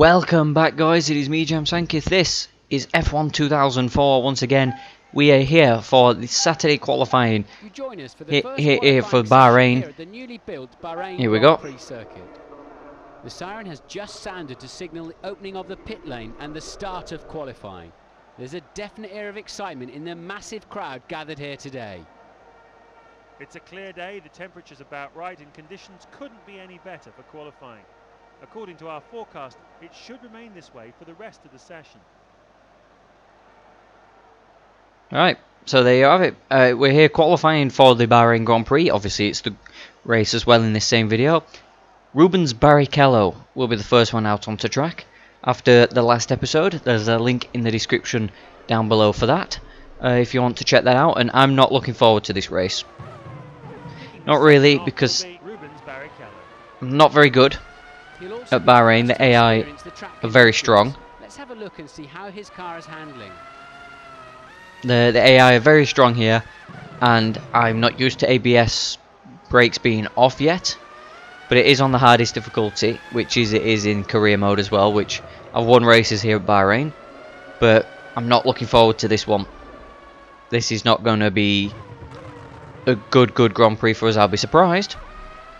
Welcome back, guys. It is me, James Sankith. This is F1 2004. Once again, we are here for the Saturday qualifying here for Bahrain. Here we go. The siren has just sounded to signal the opening of the pit lane and the start of qualifying. There's a definite air of excitement in the massive crowd gathered here today. It's a clear day, the temperature's about right, and conditions couldn't be any better for qualifying. According to our forecast, it should remain this way for the rest of the session. Alright, so there you have it. We're here qualifying for the Bahrain Grand Prix. Obviously, it's the race as well in this same video. Rubens Barrichello will be the first one out onto track after the last episode. There's a link in the description down below for that, if you want to check that out. And I'm not looking forward to this race. Not really, because I'm not very good at Bahrain. The AI are very strong. Let's have a look and see how his car is handling. The AI are very strong here, and I'm not used to ABS brakes being off yet. But it is on the hardest difficulty, which it is in career mode as well, which I've won races here at Bahrain. But I'm not looking forward to this one. This is not going to be a good Grand Prix for us. I'll be surprised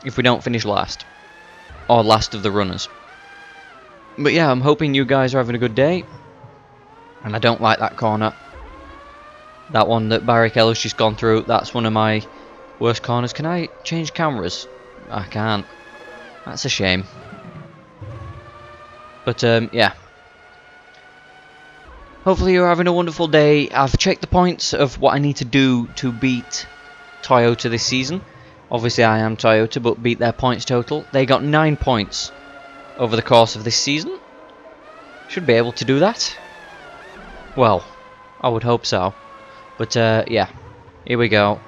if we don't finish last. Or last of the runners. But yeah, I'm hoping you guys are having a good day. And I don't like that corner. That one that Barrichello's just gone through, that's one of my worst corners. Can I change cameras? I can't. That's a shame. But yeah. Hopefully you're having a wonderful day. I've checked the points of what I need to do to beat Toyota this season. Obviously I am Toyota, but beat their points total. They got 9 points over the course of this season. Should be able to do that. Well, I would hope so. But yeah, here we go.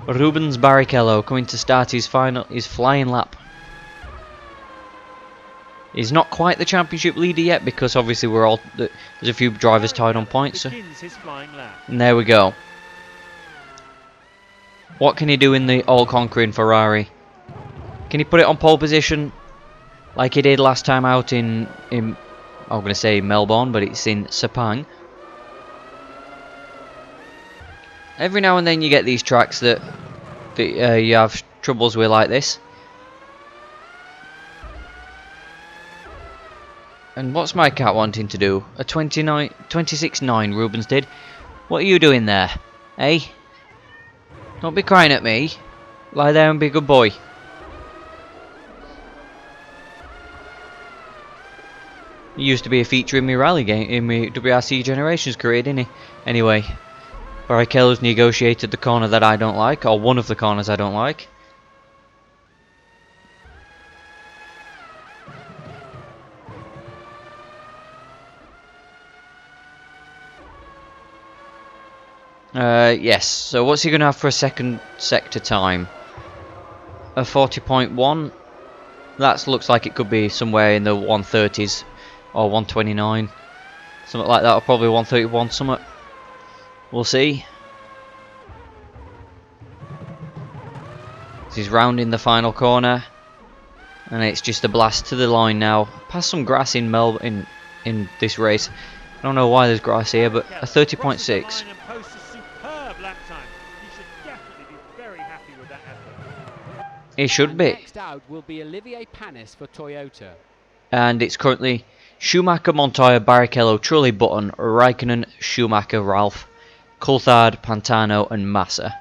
Rubens Barrichello coming to start his flying lap. He's not quite the championship leader yet, because obviously there's a few drivers tied on points. So. And there we go. What can he do in the all-conquering Ferrari? Can he put it on pole position like he did last time out in I'm going to say Melbourne, but it's in Sepang. Every now and then you get these tracks that you have troubles with like this. And what's my cat wanting to do? A 26.9 Rubens did. What are you doing there? Eh? Don't be crying at me. Lie there and be a good boy. He used to be a feature in my rally game, in my WRC Generations career, didn't he? Anyway, Barrichello's negotiated the corner that I don't like, or one of the corners I don't like. Yes, so what's he going to have for a second sector time? A 40.1. That looks like it could be somewhere in the 130s or 129. Something like that, or probably 131 something. We'll see. He's rounding the final corner. And it's just a blast to the line now. Past some grass in Melbourne in this race. I don't know why there's grass here, but a 30.6. He should be. Next out will be Olivier Panis for Toyota. And it's currently Schumacher, Montoya, Barrichello, Trulli, Button, Raikkonen, Schumacher, Ralph, Coulthard, Pantano and Massa.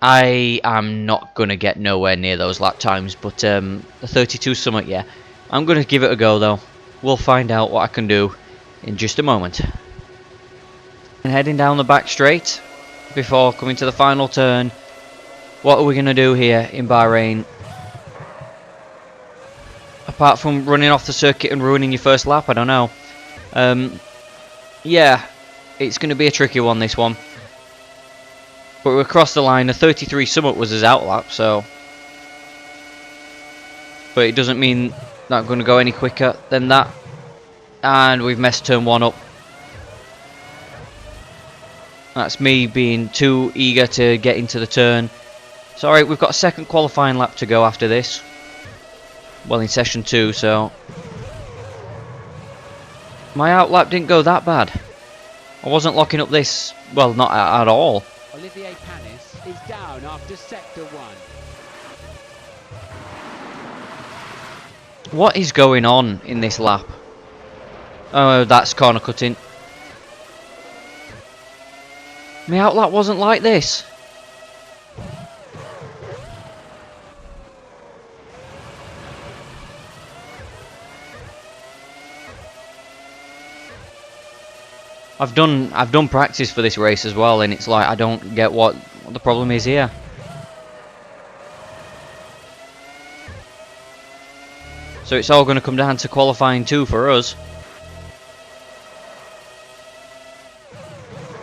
I am not going to get nowhere near those lap times, but the 32 summit, yeah. I'm going to give it a go though. We'll find out what I can do in just a moment. And heading down the back straight before coming to the final turn. What are we going to do here in Bahrain? Apart from running off the circuit and ruining your first lap, I don't know. Yeah, it's going to be a tricky one, this one. But we're across the line. The 33 Summit was his out lap, so... But it doesn't mean that I'm going to go any quicker than that. And we've messed turn 1 up. That's me being too eager to get into the turn. Sorry, we've got a second qualifying lap to go after this. Well, in session 2, so... My out lap didn't go that bad. I wasn't locking up this... Well, not at all. Olivier Panis is down after sector 1. What is going on in this lap? Oh, that's corner cutting. My out lap wasn't like this. I've done practice for this race as well, and it's like I don't get what the problem is here. So it's all going to come down to qualifying 2 for us.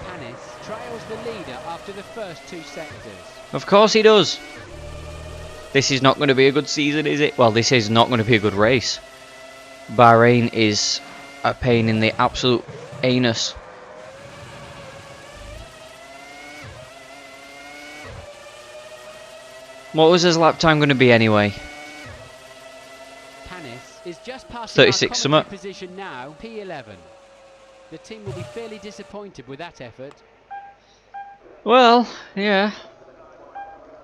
Panis trails the leader after the first 2 sectors. Of course he does. This is not going to be a good season, is it? Well, this is not going to be a good race. Bahrain is a pain in the absolute anus. What was his lap time going to be anyway? Panis is just past 36 Summit. position now, P11. The team will be fairly disappointed with that effort. Well, yeah.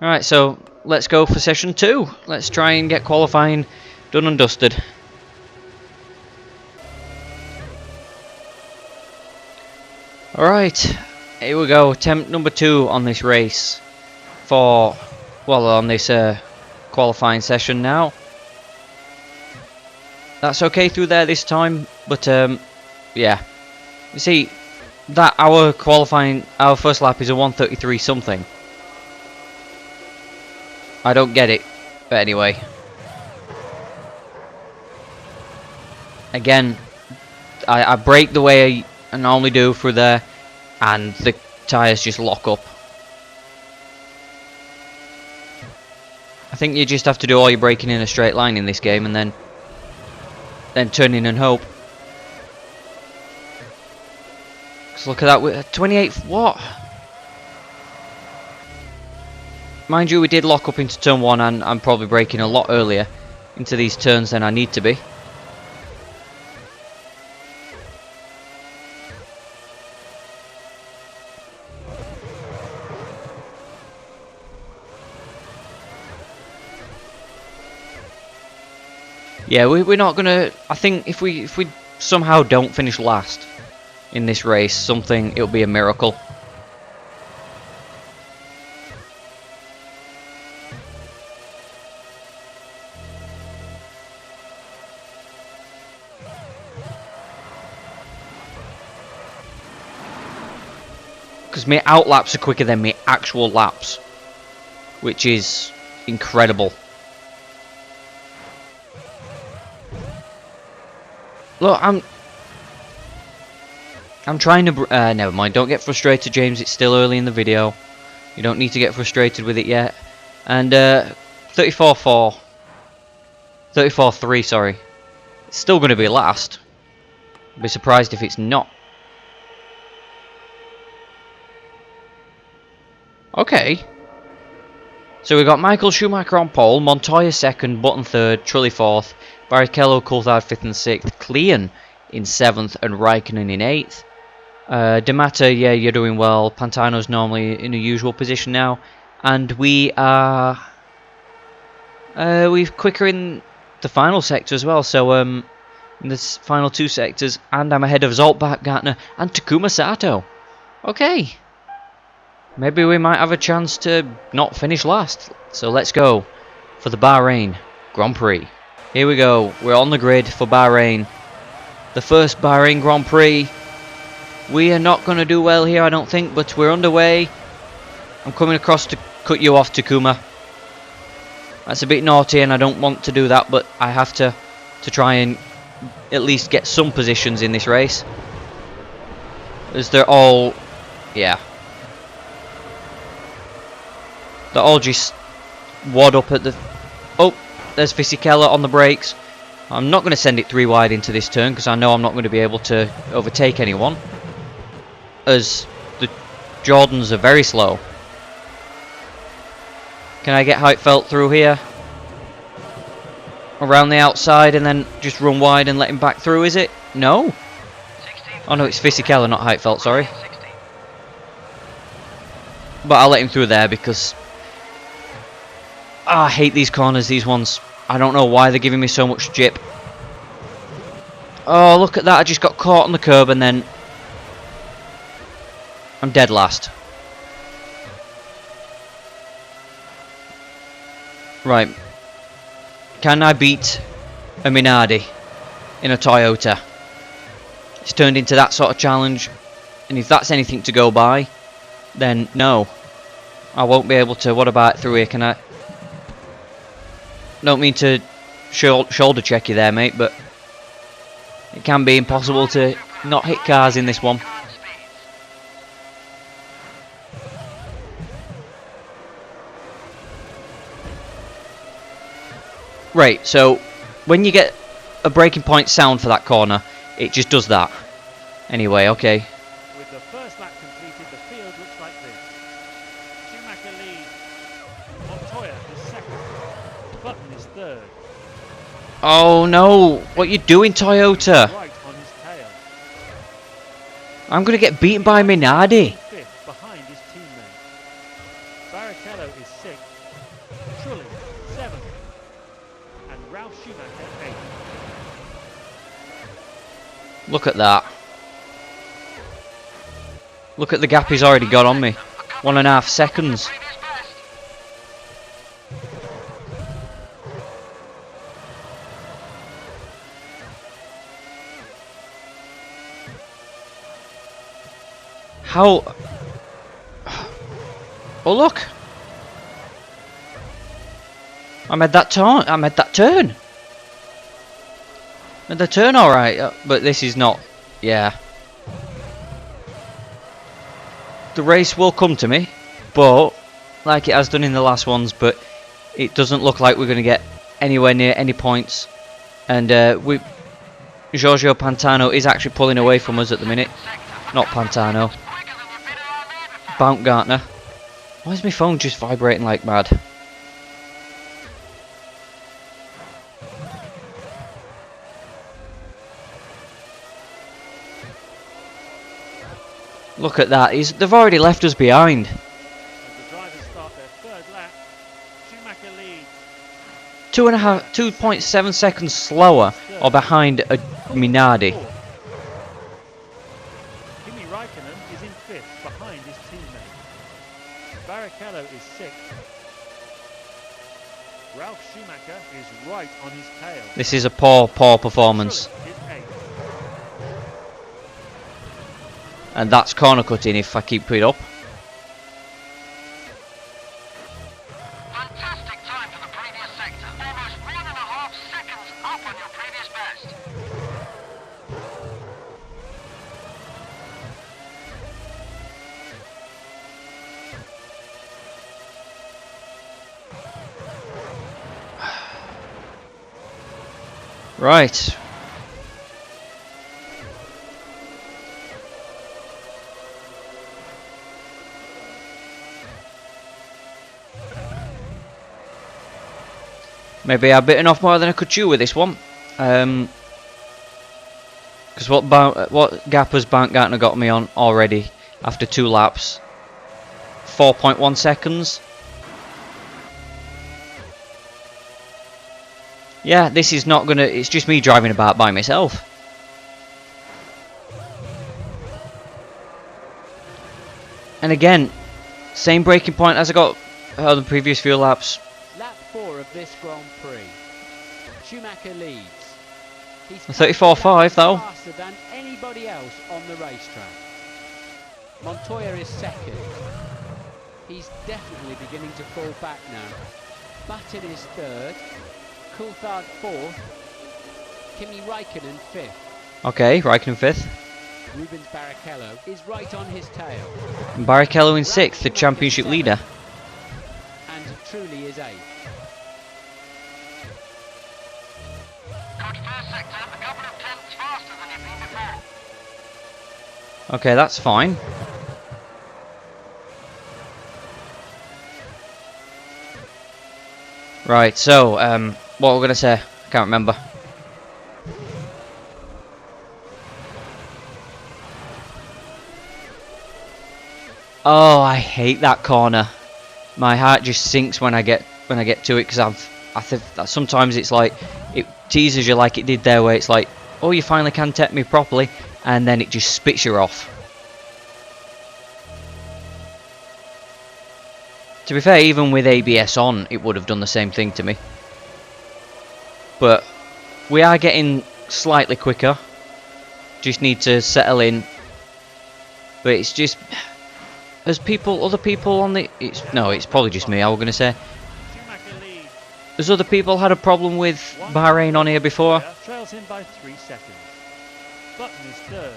Alright, so let's go for session 2. Let's try and get qualifying done and dusted. Alright, here we go. Attempt number 2 on this race. On this qualifying session now. That's okay through there this time, but yeah. You see, that our first lap is a 1:33 something. I don't get it, but anyway. Again, I brake the way I normally do through there, and the tyres just lock up. I think you just have to do all your braking in a straight line in this game, and then turn in and hope. Cause look at that, 28. What? Mind you, we did lock up into turn 1, and I'm probably braking a lot earlier into these turns than I need to be. Yeah, we're not gonna. I think if we somehow don't finish last in this race, it'll be a miracle. Because my out laps are quicker than my actual laps, which is incredible. Look, I'm trying to... never mind, don't get frustrated, James. It's still early in the video. You don't need to get frustrated with it yet. And 34-4. 34-3, sorry. It's still going to be last. I'd be surprised if it's not. Okay. So we've got Michael Schumacher on pole, Montoya second, Button third, Trulli fourth, Barrichello, Coulthard 5th and 6th, Klein in 7th and Raikkonen in 8th. D'Amato, yeah, you're doing well. Pantano's normally in a usual position now. And we are... we're quicker in the final sector as well. So, in the final 2 sectors. And I'm ahead of Zoltbach, Gartner and Takuma Sato. Okay. Maybe we might have a chance to not finish last. So let's go for the Bahrain Grand Prix. Here we go, we're on the grid for Bahrain. The first Bahrain Grand Prix. We are not going to do well here, I don't think, but we're underway. I'm coming across to cut you off, Takuma. That's a bit naughty and I don't want to do that, but I have to try and at least get some positions in this race. As they're all... yeah. They're all just wad up at the... oh, there's Fisichella on the brakes. I'm not going to send it 3 wide into this turn because I know I'm not going to be able to overtake anyone, as the Jordans are very slow. Can I get Heitfeld through here? Around the outside and then just run wide and let him back through, is it? No. Oh no, it's Fisichella, not Heitfeld, sorry. But I'll let him through there because... I hate these corners, these ones. I don't know why they're giving me so much jip. Oh, look at that, I just got caught on the curb and then... I'm dead last. Right. Can I beat a Minardi in a Toyota? It's turned into that sort of challenge, and if that's anything to go by, then no. I won't be able to. What about through here? Can I... don't mean to shoulder check you there, mate, but it can be impossible to not hit cars in this one. Right, so when you get a braking point sound for that corner, it just does that. Anyway, okay. With the first lap completed, the field looks like this. Schumacher leads. Montoya is second. Button is third. Oh no, what you doing, Toyota? Right on his tail. I'm gonna get beaten by Minardi. Fifth behind his teammate. Barrichello is sixth. Trulli seventh. And Ralf Schumacher eighth. Look at that. Look at the gap he's already got on me. 1.5 seconds. How... oh look! I made that turn. I made that turn. Made the turn alright, but this is not... yeah. The race will come to me, but like it has done in the last ones, but it doesn't look like we're going to get anywhere near any points. And Giorgio Pantano is actually pulling away from us at the minute. Not Pantano. Baumgartner. Why is my phone just vibrating like mad? Look at that, they've already left us behind. As the drivers start their third lap, Schumacher leads. 2.7 seconds slower or behind a Minardi. Kimi Raikkonen is in fifth behind his teammate. Barrichello is sixth. Ralf Schumacher is right on his tail. This is a poor performance. Trulli is eighth. And that's corner cutting if I keep it up. Fantastic time for the previous sector. Almost 1.5 seconds up on your previous best. Right. Maybe I've bitten off more than I could chew with this one. Because what gap has Baumgartner got me on already after 2 laps? 4.1 seconds. Yeah, this is not gonna... it's just me driving about by myself. And again, same braking point as I got on the previous few laps. Lap 4 of this Grand Prix. Schumacher leads. He's 34.5 though. faster than anybody else on the racetrack. Montoya is second. He's definitely beginning to fall back now. Button is third. Coulthard fourth. Kimi Raikkonen fifth. Okay, Raikkonen 5th. Rubens Barrichello is right on his tail. And Barrichello in 6th, the championship leader. And Truly is eighth. Good first sector, a couple of tenths faster than you've been before. Okay, that's fine. Right, so, what we're going to say? I can't remember. Oh, I hate that corner. My heart just sinks when I get to it, because I think that sometimes it's like it teases you like it did there, where it's like, oh, you finally can tap me properly, and then it just spits you off. To be fair, even with ABS on, it would have done the same thing to me. But we are getting slightly quicker. Just need to settle in. But it's just, as other people on the, it's probably just me. I was going to say, Schumacher leads. has other people had a problem with Bahrain on here before? Trails him by 3 seconds. Button is third.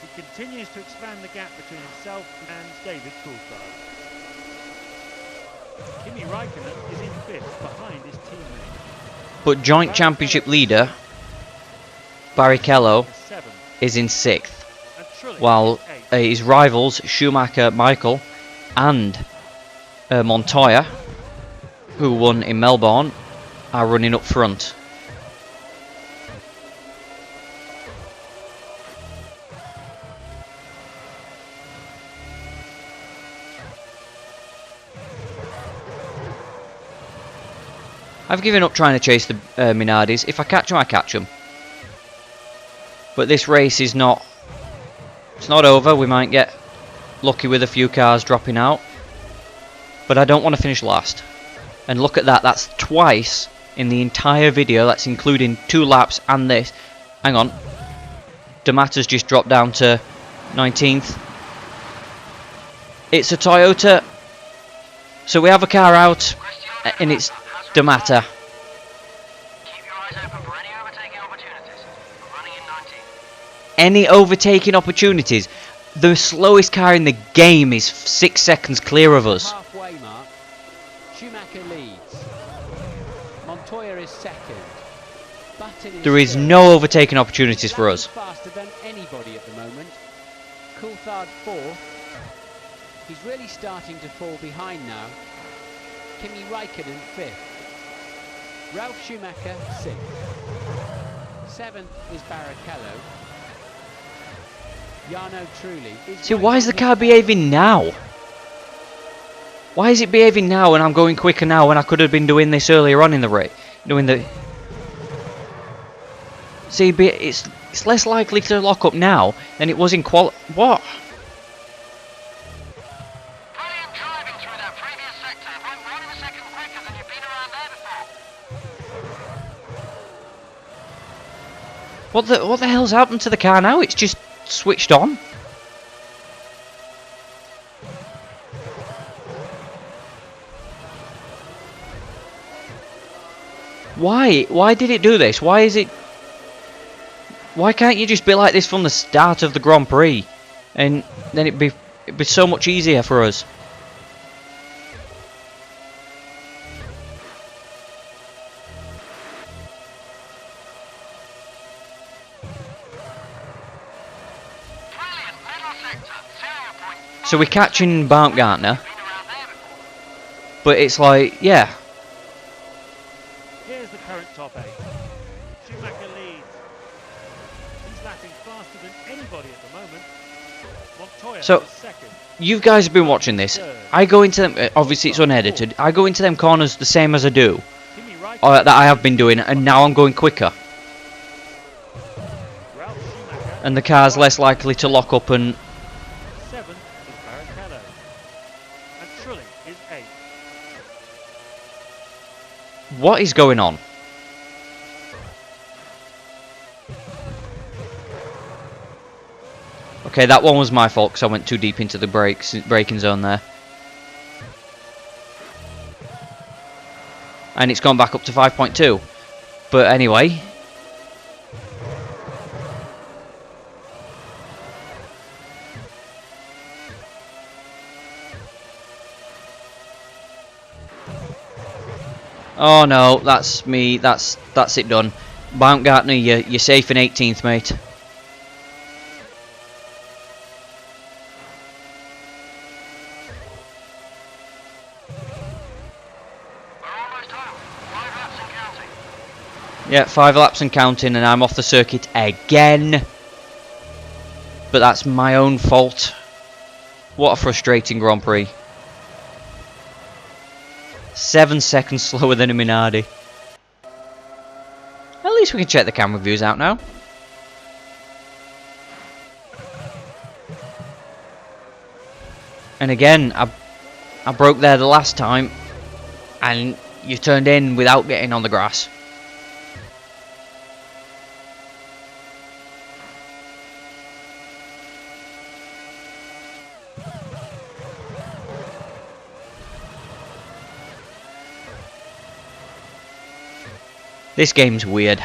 He continues to expand the gap between himself and David Coulthard. Kimi Raikkonen is in 5th behind his teammate. But joint championship leader Barrichello Is 7th, is in 6th, and Trulli while is 8th. his rivals Schumacher Michael and Montoya, who won in Melbourne, are running up front. I've given up trying to chase the Minardis. If I catch them, I catch them. But this race is not... It's not over. We might get lucky with a few cars dropping out. But I don't want to finish last. And look at that. That's twice in the entire video. That's including 2 laps and this. Hang on. D'Amato's just dropped down to 19th. It's a Toyota. So we have a car out. And it's D'Amato. Keep your eyes open for any overtaking opportunities. We're running in 19th. Any overtaking opportunities? The slowest car in the game is 6 seconds clear of us. Halfway mark. Schumacher leads. Montoya is second. Button is There is third. no overtaking opportunities for us. Faster than anybody at the moment. Coulthard fourth. He's really starting to fall behind now. Kimi Raikkonen fifth. Ralf Schumacher sixth. Seventh is Barrichello. Jarno Trulli is. See, right why is on the his car tail. behaving now? Why is it behaving now when I'm going quicker now when I could have been doing this earlier on in the race? See, it's less likely to lock up now than it was in What? Brilliant driving through that previous sector. Went 1 second quicker than you've been around there before. What the hell's happened to the car now? It's just switched on. Why? Why did it do this? Why is it... Why can't you just be like this from the start of the Grand Prix? And then it'd be so much easier for us. Brilliant middle sector. 0.5 So we're catching Baumgartner, been around there before. but it's like, yeah, Here's the current top 8. Schumacher leads. He's lapping faster than anybody at the moment. Montoya So- is second. you guys have been watching this. I go into them, obviously it's unedited, I go into them corners the same as I do, Kimi Raikkonen, or that I have been doing, and now I'm going quicker. Ralf Schumacher, And the car's less likely to lock up and... 7th is Barrichello. And Trulli is 8th. What is going on? Okay, that one was my fault because I went too deep into the braking zone there. And it's gone back up to 5.2. But anyway. Oh no, that's me. That's it done. Baumgartner, you're safe in 18th, mate. Yeah, 5 laps and counting, and I'm off the circuit again. But that's my own fault. What a frustrating Grand Prix. 7 seconds slower than a Minardi. At least we can check the camera views out now. And again, I broke there the last time, and you turned in without getting on the grass. This game's weird.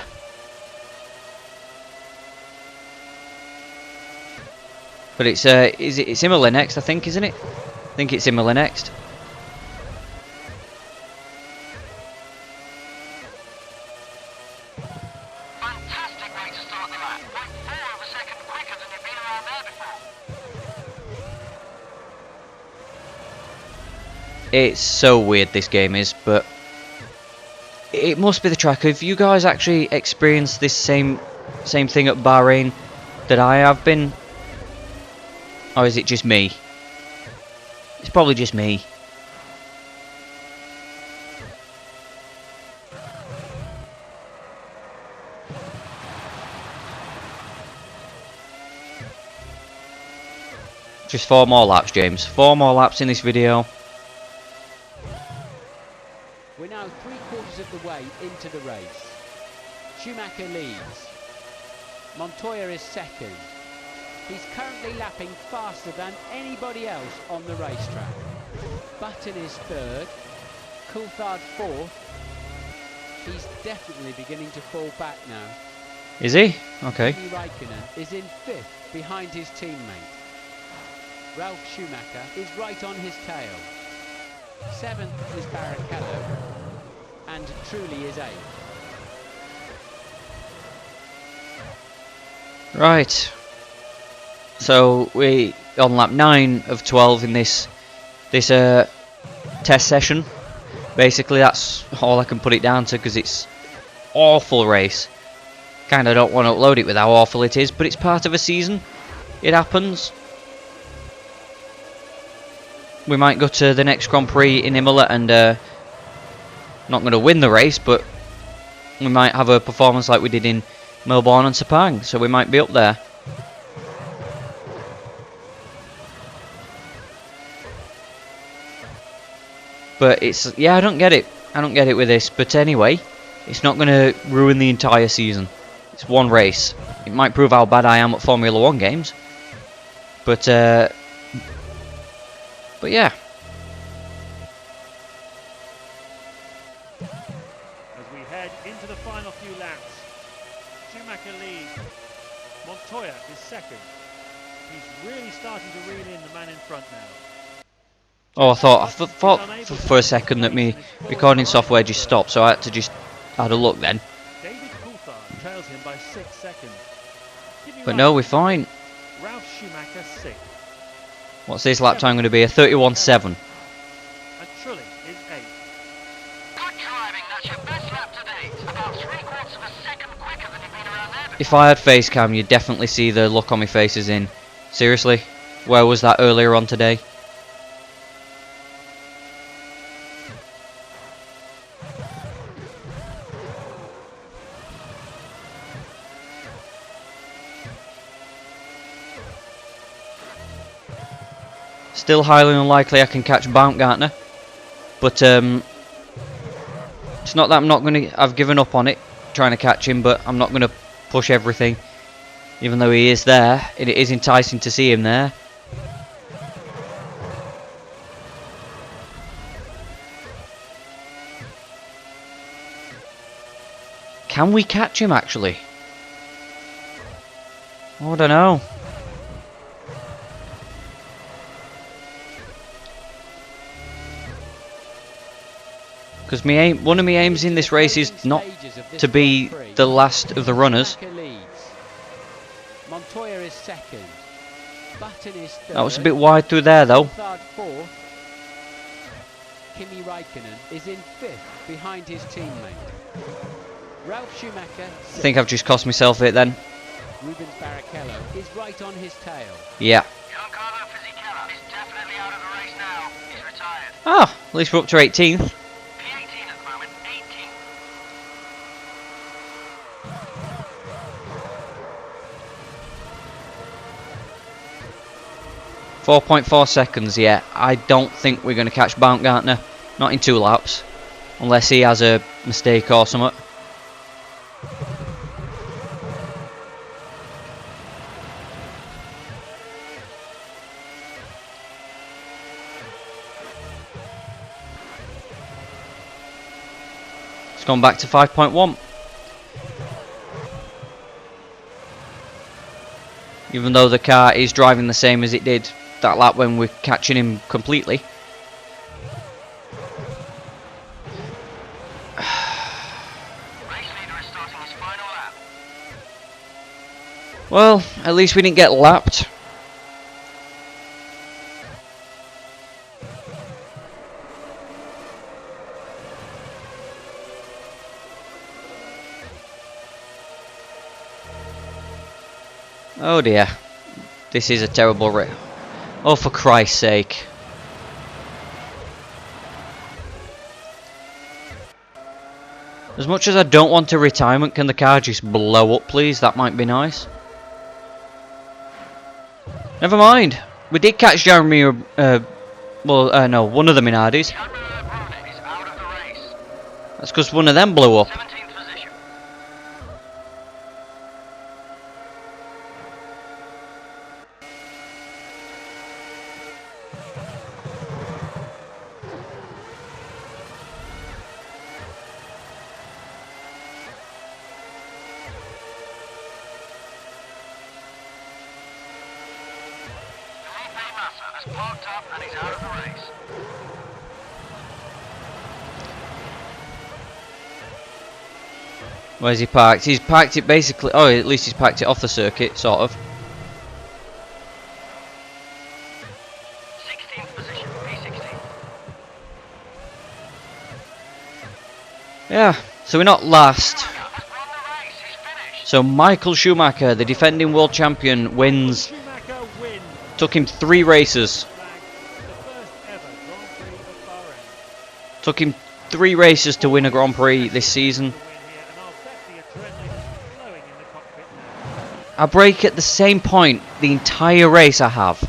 But it's it's Imola next, I think, isn't it? I think it's Imola next. Fantastic way to start the lap. 0.4 of a second quicker than you've been around there before. It's so weird, this game is, but it must be the track. Have you guys actually experienced this same thing at Bahrain that I have been? Or is it just me? It's probably just me. Just 4 more laps, James. 4 more laps in this video. We're now 3/4 of the way into the race. Schumacher leads. Montoya is second. He's currently lapping faster than anybody else on the racetrack. Button is third. Coulthard fourth. He's definitely beginning to fall back now. Is he? Okay. Kimi Raikkonen is in fifth behind his teammate. Ralf Schumacher is right on his tail. Seventh is Barrichello, and Trulli is eighth. Right. So we on lap 9 of 12 in this test session. Basically, that's all I can put it down to because it's awful race. Kind of don't want to upload it with how awful it is, but it's part of a season. It happens. We might go to the next Grand Prix in Imola and not going to win the race, but we might have a performance like we did in Melbourne and Sepang, so we might be up there. But it's, yeah, I don't get it. I don't get it with this. But anyway, it's not going to ruin the entire season. It's one race. It might prove how bad I am at Formula 1 games. But yeah. As we head into the final few laps, Schumacher leads. Montoya is second. He's really starting to reel in the man in front now. Oh, I thought for a second that my recording software just stopped, so I had to just have a look then. David Coulthard trails him by 6 seconds. But no, we're fine. Ralf Schumacher 6th. What's this lap time going to be? A 31.7. And Trulli is 8th. Good driving, that's your best lap to date. About 3/4 of a second quicker than you've been around there before. If I had face cam, you'd definitely see the look on my face as in, seriously? Where was that earlier on today? Still highly unlikely I can catch Baumgartner, but it's not that I've given up on it trying to catch him, but I'm not going to push everything. Even though he is there, it is enticing to see him there. Can we catch him actually? Oh, I don't know. Because one of my aims in this race is not to be the last of the runners. Montoya is second. Button is third. That was a bit wide through there though. Coulthard fourth. Kimi Raikkonen is in fifth behind his teammate. Ralf Schumacher sixth. I think I've just cost myself it then. Rubens Barrichello is right on his tail. Yeah. Giancarlo Fisichella is definitely out of the race now. He's retired. Ah, at least we're up to 18th. P18 at the moment, 18. 4.4 seconds, yeah. I don't think we're going to catch Baumgartner. Not in 2 laps. Unless he has a mistake or something. It's gone back to 5.1. Even though the car is driving the same as it did that lap when we're catching him completely. Race leader is starting his final lap. Well, at least we didn't get lapped. Oh dear. This is a terrible race. Oh, for Christ's sake. As much as I don't want a retirement, can the car just blow up, please? That might be nice. Never mind. We did catch Jeremy, no, one of the Minardis. Admiral Bruni is out of the race. That's because one of them blew up. 17th position. Felipe Massa has parked up and is out of the race. Where's he parked? He's parked it basically. Oh, at least he's parked it off the circuit, sort of. 16th position, P16. Yeah, so we're not last. Has won the race, he's finished. So Michael Schumacher, the defending world champion, wins. Schumacher wins. Took him 3 races. Flag, the first ever Grand Prix of Bahrain. Took him 3 races to win a Grand Prix this season. To win here, and I'll bet the adrenaline is flowing in the cockpit now. I brake at the same point the entire race I have.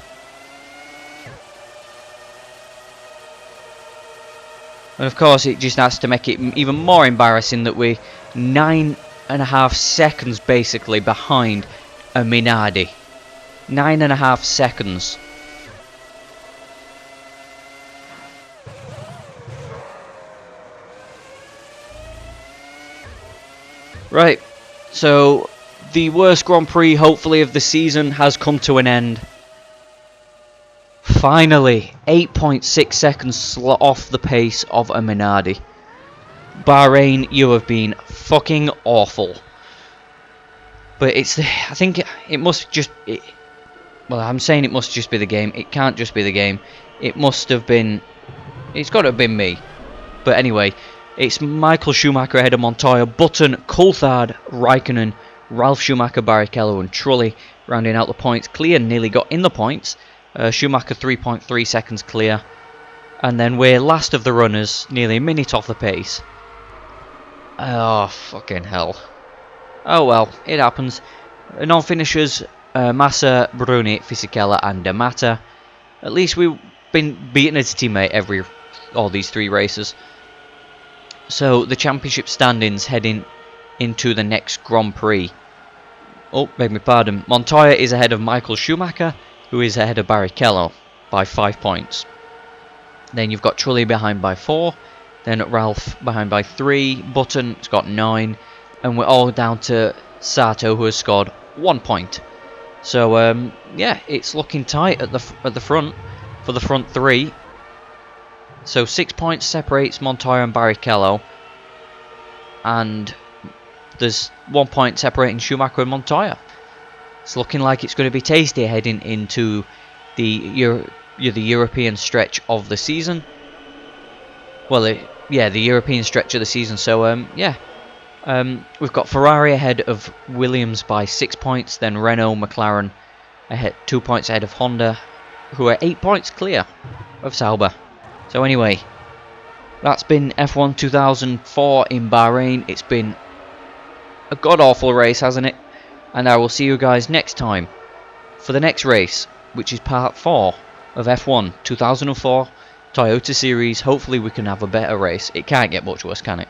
And of course it just has to make it even more embarrassing that we're 9.5 seconds basically behind a Minardi. 9.5 seconds. Right, so the worst Grand Prix hopefully of the season has come to an end. Finally, 8.6 seconds off the pace of a Minardi. Bahrain, you have been fucking awful. But I think it must just... well, I'm saying it must just be the game. It can't just be the game. It must have been... It's got to have been me. But anyway, it's Michael Schumacher ahead of Montoya, Button, Coulthard, Raikkonen, Ralf Schumacher, Barrichello and Trulli rounding out the points. Clear nearly got in the points. Schumacher 3.3 seconds clear. And then we're last of the runners, nearly a minute off the pace. Oh, fucking hell. Oh well, it happens. Non-finishers, Massa, Bruni, Fisichella and D'Amata. At least we've been beaten as a teammate all these 3 races. So the championship standings heading into the next Grand Prix. Oh, beg me pardon. Montoya is ahead of Michael Schumacher, who is ahead of Barrichello by 5 points. Then you've got Trulli behind by 4. Then Ralph behind by 3. Button's got 9. And we're all down to Sato, who has scored 1 point. So, yeah, it's looking tight at the front for the front 3. So 6 points separates Montoya and Barrichello. And there's 1 point separating Schumacher and Montoya. It's looking like it's going to be tasty heading into the European stretch of the season. Well, yeah, the European stretch of the season. So, yeah. We've got Ferrari ahead of Williams by 6 points. Then Renault, McLaren ahead 2 points ahead of Honda, who are 8 points clear of Sauber. So anyway, that's been F1 2004 in Bahrain. It's been a god-awful race, hasn't it? And I will see you guys next time for the next race, which is part 4 of F1 2004 Toyota Series. Hopefully we can have a better race. It can't get much worse, can it?